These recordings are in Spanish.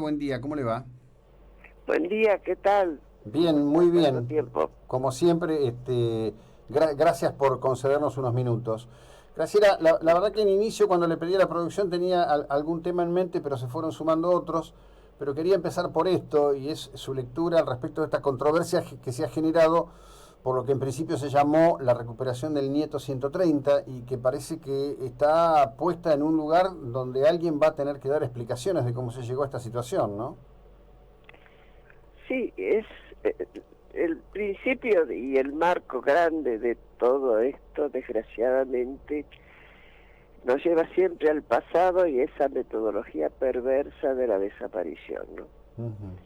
Buen día, ¿cómo le va? Buen día, ¿qué tal? ¿Cómo Bien, muy estás? Tanto bien. tiempo. Como siempre, gracias por concedernos unos minutos. Graciela, la verdad que en inicio, cuando le pedí a la producción, tenía algún tema en mente, pero se fueron sumando otros. Pero quería empezar por esto, y es su lectura al respecto de esta controversia que se ha generado por lo que en principio se llamó la recuperación del nieto 130 y que parece que está puesta en un lugar donde alguien va a tener que dar explicaciones de cómo se llegó a esta situación, ¿no? Sí, es eh, el principio y el marco grande de todo esto, desgraciadamente, nos lleva siempre al pasado y esa metodología perversa de la desaparición, ¿no? Ujú.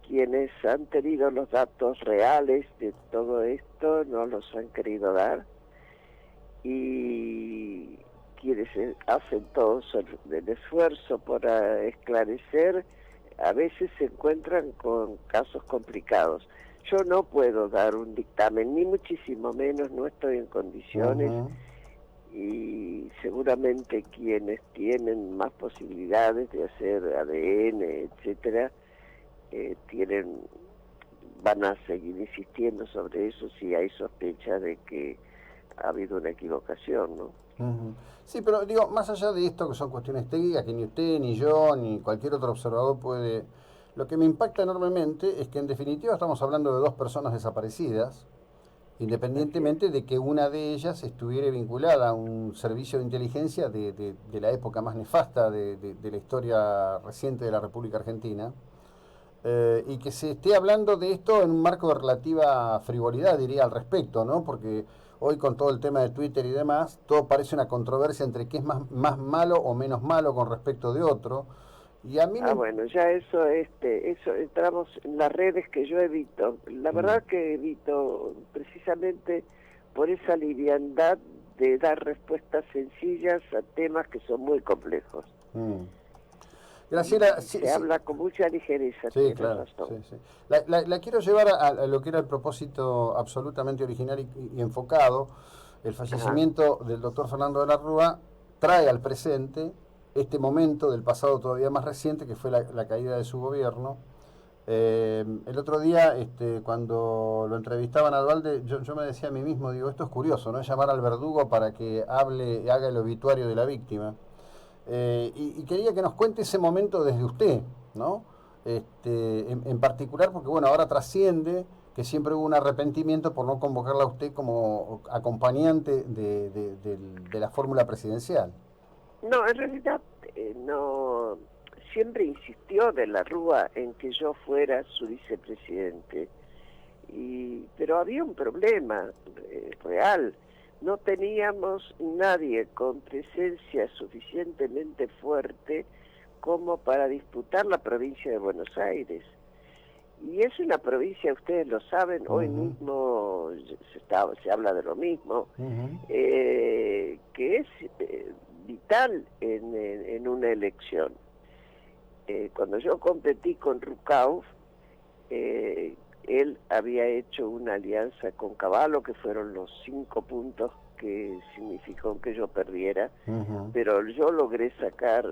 Quienes han tenido los datos reales de todo esto no los han querido dar y quienes hacen todo el esfuerzo por esclarecer a veces se encuentran con casos complicados. Yo no puedo dar un dictamen, ni muchísimo menos, no estoy en condiciones Ujú. y seguramente quienes tienen más posibilidades de hacer ADN, etcétera, tienen van a seguir insistiendo sobre eso si hay sospecha de que ha habido una equivocación, ¿no? Ujú. Sí, pero digo, más allá de esto, que son cuestiones técnicas que ni usted, ni yo, ni cualquier otro observador puede... Lo que me impacta enormemente es que en definitiva estamos hablando de dos personas desaparecidas, Así es. independientemente de que una de ellas estuviera vinculada a un servicio de inteligencia de la época más nefasta de la historia reciente de la República Argentina. Y que se esté hablando de esto en un marco de relativa frivolidad, diría, al respecto, ¿no? Porque hoy con todo el tema de Twitter y demás, todo parece una controversia entre qué es más malo o menos malo con respecto de otro. Y a mí Ah, me... bueno, ya eso, eso entramos en las redes que yo evito. La Mm, verdad que evito precisamente por esa liviandad de dar respuestas sencillas a temas que son muy complejos. mm. Graciela, Y sí, se sí, habla con mucha ligereza, sí, tienes claro, razón. sí, sí. La quiero llevar a lo que era el propósito absolutamente original y enfocado. El Ajá. fallecimiento del doctor Fernando de la Rúa trae al presente este momento del pasado todavía más reciente, que fue la caída de su gobierno. El otro día, cuando lo entrevistaban a Dualde, yo me decía a mí mismo, digo, esto es curioso, ¿no? Llamar al verdugo para que hable y haga el obituario de la víctima. Y quería que nos cuente ese momento desde usted, ¿no? En particular porque, bueno, ahora trasciende que siempre hubo un arrepentimiento por no convocarla a usted como acompañante de la fórmula presidencial. No, en realidad no, siempre insistió de la Rúa en que yo fuera su vicepresidente. Pero había un problema real. No teníamos nadie con presencia suficientemente fuerte como para disputar la provincia de Buenos Aires. Y es una provincia, ustedes lo saben, hoy Ujú, mismo se habla de lo mismo, ujú, que es vital en una elección. Cuando yo competí con Rucauf, él había hecho una alianza con Cavallo, que fueron los 5 puntos que significó que yo perdiera, ujú. pero yo logré sacar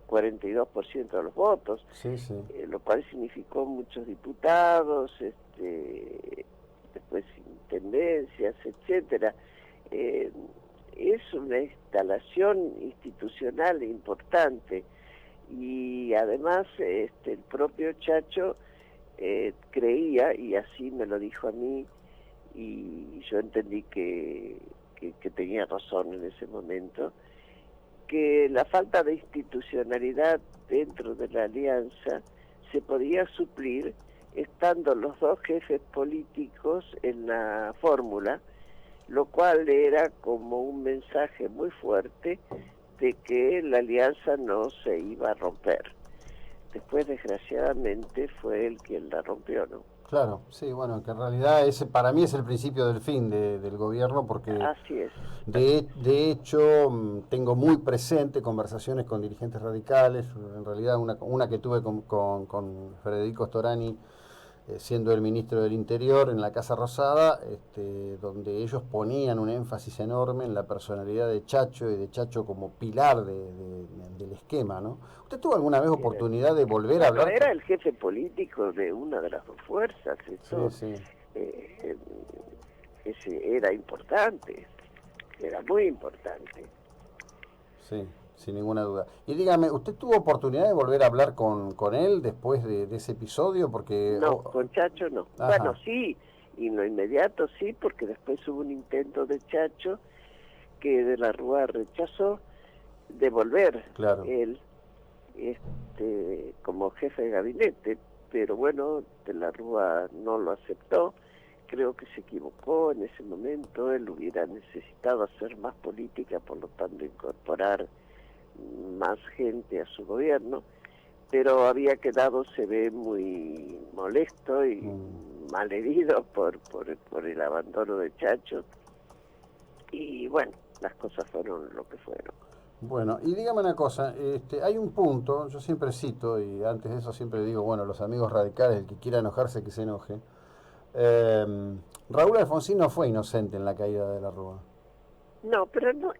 42% de los votos, Sí, sí. lo cual significó muchos diputados, después intendencias, etcétera. Eh, es una instalación institucional importante y además el propio Chacho creía, y así me lo dijo a mí, y yo entendí que tenía razón en ese momento, que la falta de institucionalidad dentro de la alianza se podía suplir estando los dos jefes políticos en la fórmula, lo cual era como un mensaje muy fuerte de que la alianza no se iba a romper. Después, desgraciadamente, fue él quien la rompió, ¿no? Claro, sí, bueno, que en realidad ese para mí es el principio del fin del gobierno porque Así es, así es. de hecho tengo muy presente conversaciones con dirigentes radicales, en realidad una que tuve con Federico Storani siendo el ministro del Interior en la Casa Rosada, donde ellos ponían un énfasis enorme en la personalidad de Chacho y de Chacho como pilar del esquema, ¿no? ¿Usted tuvo alguna vez oportunidad de volver a Bueno, hablar? era el jefe político de una de las dos fuerzas, Sí, eso sí, eh, era importante, era muy importante. sí, sin ninguna duda. Y dígame, ¿usted tuvo oportunidad de volver a hablar con él después de ese episodio? Porque... No, con Chacho no. Bueno, ajá, sí, y en lo inmediato sí, porque después hubo un intento de Chacho que de la Rúa rechazó de volver claro. él como jefe de gabinete, pero bueno, de la Rúa no lo aceptó. Creo que se equivocó en ese momento, él hubiera necesitado hacer más política, por lo tanto incorporar más gente a su gobierno, pero había quedado, se ve, muy molesto y malherido por el abandono de Chacho, y bueno, las cosas fueron lo que fueron. Bueno, y dígame una cosa, hay un punto, yo siempre cito, y antes de eso siempre digo, bueno, los amigos radicales, el que quiera enojarse, que se enoje. Raúl Alfonsín no fue inocente en la caída de la Rúa. No, pero no,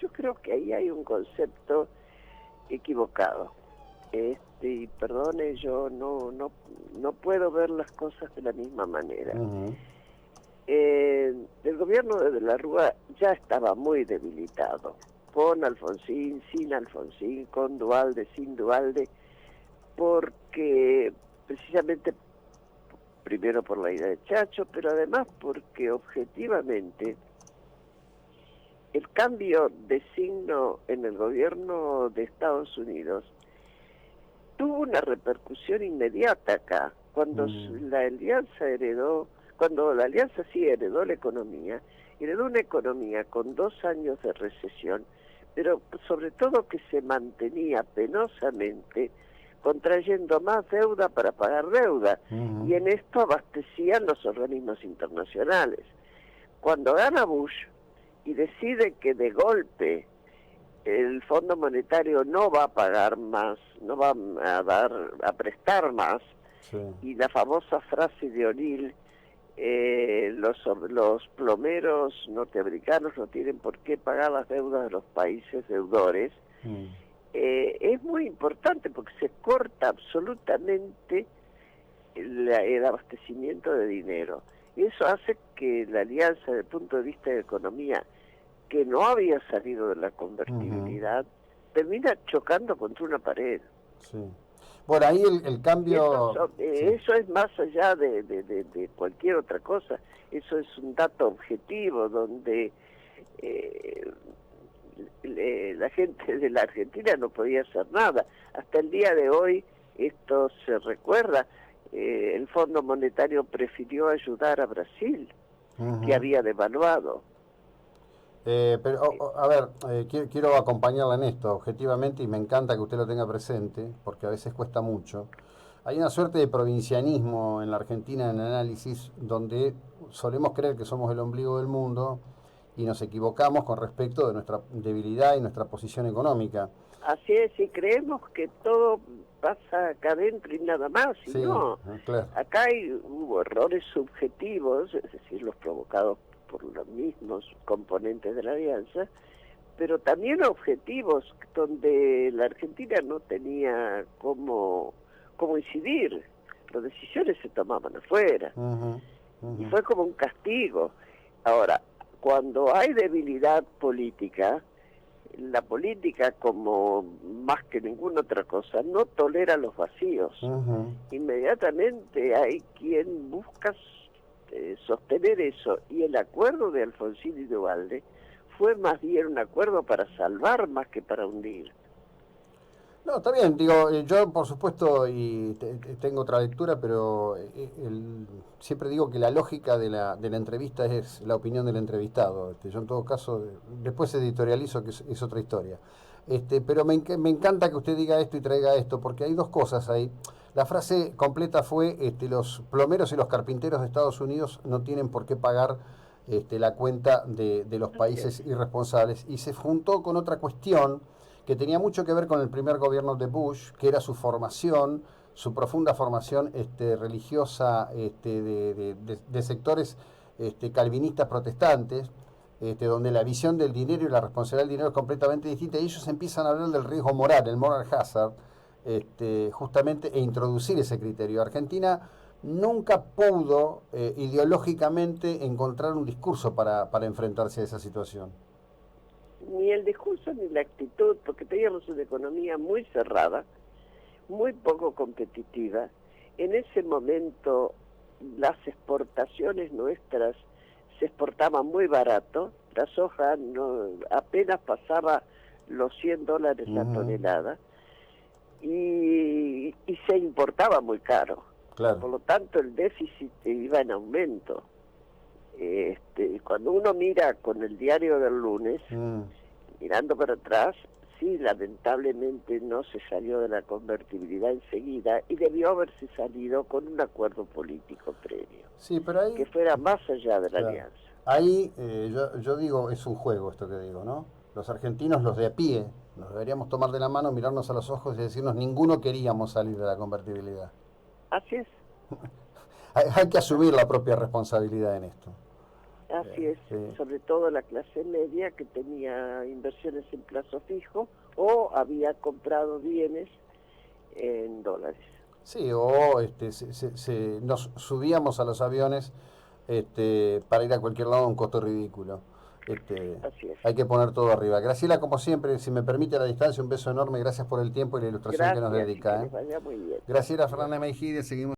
yo creo que ahí hay un concepto equivocado. Y perdone, yo no puedo ver las cosas de la misma manera. Ujú. El gobierno de la Rúa ya estaba muy debilitado, con Alfonsín, sin Alfonsín, con Duhalde, sin Duhalde, porque precisamente, primero por la idea de Chacho, pero además porque objetivamente el cambio de signo en el gobierno de Estados Unidos tuvo una repercusión inmediata acá. Cuando la alianza sí heredó la economía, heredó una economía con 2 años de recesión, pero sobre todo que se mantenía penosamente contrayendo más deuda para pagar deuda, y en esto abastecían los organismos internacionales. Cuando gana Bush y decide que de golpe el Fondo Monetario no va a pagar más, no va a prestar más, Sí. y la famosa frase de O'Neill, los plomeros norteamericanos no tienen por qué pagar las deudas de los países deudores, es muy importante porque se corta absolutamente el abastecimiento de dinero. Y eso hace que la alianza, desde el punto de vista de economía, que no había salido de la convertibilidad, termina chocando contra una pared. Sí. Bueno, ahí el Y cambio... sí. eso es más allá de cualquier otra cosa. Eso es un dato objetivo donde la gente de la Argentina no podía hacer nada. Hasta el día de hoy esto se recuerda. El Fondo Monetario prefirió ayudar a Brasil, que había devaluado. Pero, a ver, quiero acompañarla en esto, objetivamente, y me encanta que usted lo tenga presente, porque a veces cuesta mucho. Hay una suerte de provincianismo en la Argentina en análisis, donde solemos creer que somos el ombligo del mundo y nos equivocamos con respecto de nuestra debilidad y nuestra posición económica. Así es, y creemos que todo pasa acá adentro y nada más, y Sí, no. claro. Acá hubo errores subjetivos, es decir, los provocados por los mismos componentes de la alianza, pero también objetivos donde la Argentina no tenía cómo incidir. Las decisiones se tomaban afuera, y fue como un castigo. Ahora, cuando hay debilidad política, la política, como más que ninguna otra cosa, no tolera los vacíos. Inmediatamente hay quien busca sostener eso, y el acuerdo de Alfonsín y Duhalde fue más bien un acuerdo para salvar más que para hundir. No, está bien, digo, yo por supuesto y tengo otra lectura, pero siempre digo que la lógica de la entrevista es la opinión del entrevistado. Yo en todo caso, después editorializo que es otra historia. Pero me encanta que usted diga esto y traiga esto, porque hay dos cosas ahí. La frase completa fue, los plomeros y los carpinteros de Estados Unidos no tienen por qué pagar la cuenta de los países irresponsables, y se juntó con otra cuestión que tenía mucho que ver con el primer gobierno de Bush, que era su formación su profunda formación religiosa de sectores calvinistas protestantes, donde la visión del dinero y la responsabilidad del dinero es completamente distinta, y ellos empiezan a hablar del riesgo moral, el moral hazard, justamente, e introducir ese criterio. Argentina nunca pudo ideológicamente encontrar un discurso para enfrentarse a esa situación. Ni el discurso ni la actitud, porque teníamos una economía muy cerrada, muy poco competitiva. En ese momento las exportaciones nuestras se exportaban muy barato, la soja apenas pasaba los $100 la tonelada, y se importaba muy caro. Claro. Por lo tanto el déficit iba en aumento. Cuando uno mira con el diario del lunes, mirando para atrás, sí, lamentablemente no se salió de la convertibilidad enseguida y debió haberse salido con un acuerdo político previo, sí, pero ahí, que fuera más allá de la alianza. Ahí yo digo, es un juego esto que digo, ¿no? Los argentinos, los de a pie, nos deberíamos tomar de la mano, mirarnos a los ojos y decirnos, ninguno queríamos salir de la convertibilidad. Así es. Hay que asumir la propia responsabilidad en esto. Así es, sobre todo la clase media que tenía inversiones en plazo fijo o había comprado bienes en dólares. Sí, o nos subíamos a los aviones para ir a cualquier lado a un costo ridículo. Así es. Hay que poner todo arriba. Graciela, como siempre, si me permite a la distancia, un beso enorme, gracias por el tiempo y la ilustración que nos dedica. Que les vaya muy bien. Graciela Fernández Mejide, seguimos.